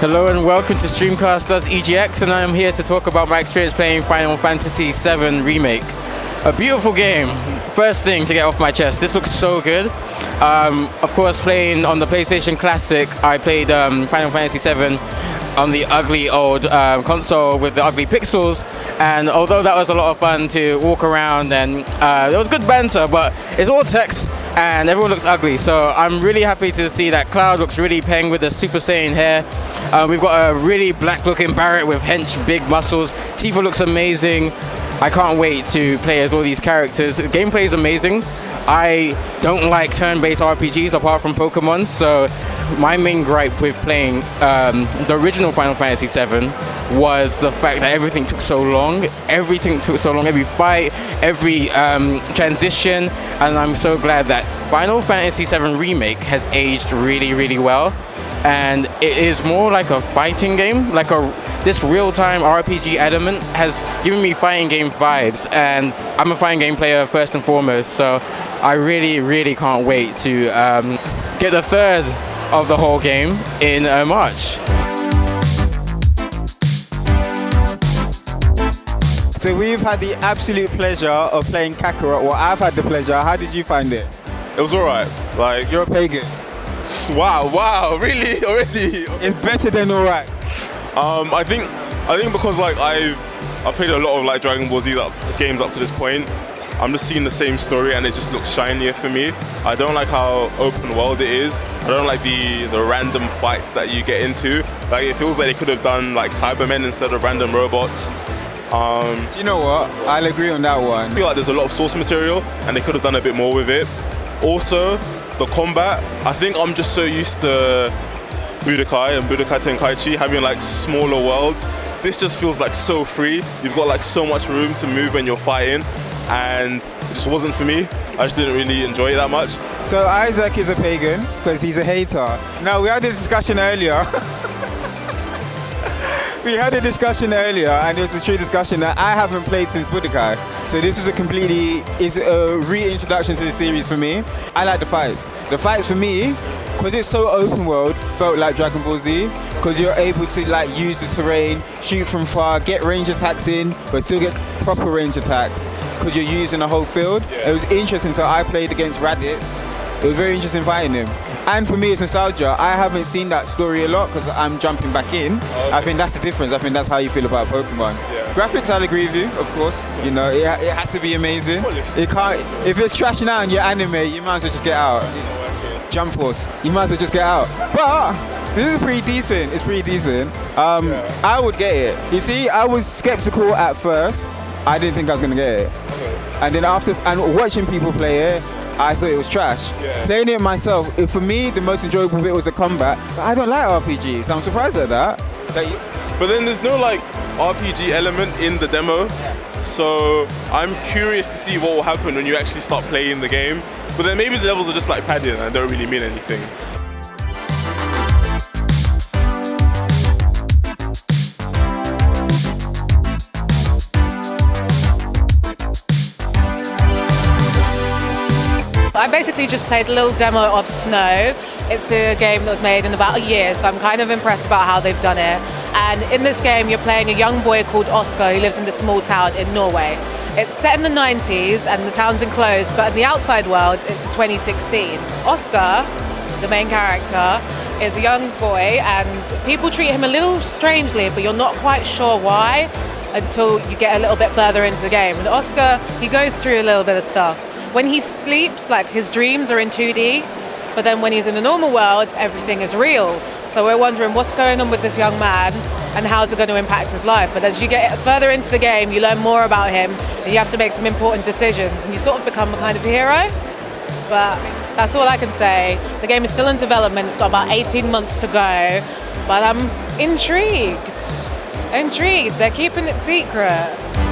Hello and welcome to Streamcast does EGX, and I am here to talk about my experience playing Final Fantasy VII Remake. A beautiful game. First thing to get off my chest, this looks so good. Of course, playing on the PlayStation Classic, I played Final Fantasy VII on the ugly old console with the ugly pixels, and although that was a lot of fun to walk around and there was good banter, but it's all text and everyone looks ugly, so I'm really happy to see that Cloud looks really peng with the Super Saiyan hair. We've got a really black looking Barret with hench big muscles. Tifa looks amazing. I can't wait to play as all these characters. The gameplay is amazing. I don't like turn-based RPGs apart from Pokemon, so my main gripe with playing the original Final Fantasy VII was the fact that everything took so long. Everything took so long, every fight, every transition, and I'm so glad that Final Fantasy VII Remake has aged really, really well. And it is more like a fighting game, like this real-time RPG element has given me fighting game vibes, and I'm a fighting game player first and foremost, so I really, really can't wait to get the third of the whole game in March. So we've had the absolute pleasure of playing Kakarot. Well, I've had the pleasure. How did you find it? It was alright. Like, you're a pagan. Wow, really? Already? It's better than alright. I think because like I've played a lot of like Dragon Ball Z games up to this point. I'm just seeing the same story and it just looks shinier for me. I don't like how open world it is. I don't like the random fights that you get into. Like, it feels like they could have done like Cybermen instead of random robots. Do you know what? I'll agree on that one. I feel like there's a lot of source material and they could have done a bit more with it. Also, the combat, I think I'm just so used to Budokai and Budokai Tenkaichi having like smaller worlds. This just feels like so free. You've got like so much room to move when you're fighting, and it just wasn't for me. I just didn't really enjoy it that much. So Isaac is a pagan because he's a hater. Now, we had a discussion earlier. We had a discussion earlier, and it was a true discussion that I haven't played since Budokai. So this is a reintroduction to the series for me. I like the fights. The fights for me, because it's so open world, felt like Dragon Ball Z, because you're able to like use the terrain, shoot from far, get range attacks in, but still get proper range attacks, because you're using the whole field. Yeah. It was interesting, so I played against Raditz. It was very interesting fighting him. And for me, it's nostalgia. I haven't seen that story a lot because I'm jumping back in. Okay. I think that's the difference. I think that's how you feel about Pokemon. Yeah. Graphics, I'll agree with you, of course. You know, it has to be amazing. It can't. If it's trashing out on your anime, you might as well just get out. Jump Force, you might as well just get out. But this is pretty decent. It's pretty decent. I would get it. You see, I was skeptical at first. I didn't think I was gonna get it. Okay. And then watching people play it, I thought it was trash. Yeah. Playing it myself, for me, the most enjoyable bit was the combat. But I don't like RPGs, so I'm surprised at that. But then there's no like RPG element in the demo. So I'm curious to see what will happen when you actually start playing the game. But then maybe the levels are just like padding and don't really mean anything. I basically just played a little demo of Snow. It's a game that was made in about a year, so I'm kind of impressed about how they've done it. And in this game, you're playing a young boy called Oscar who lives in this small town in Norway. It's set in the 90s and the town's enclosed, but in the outside world, it's 2016. Oscar, the main character, is a young boy and people treat him a little strangely, but you're not quite sure why until you get a little bit further into the game. And Oscar, he goes through a little bit of stuff. When he sleeps, like his dreams are in 2D, but then when he's in the normal world, everything is real. So we're wondering what's going on with this young man and how's it going to impact his life. But as you get further into the game, you learn more about him and you have to make some important decisions and you sort of become a kind of hero. But that's all I can say. The game is still in development. It's got about 18 months to go, but I'm intrigued. They're keeping it secret.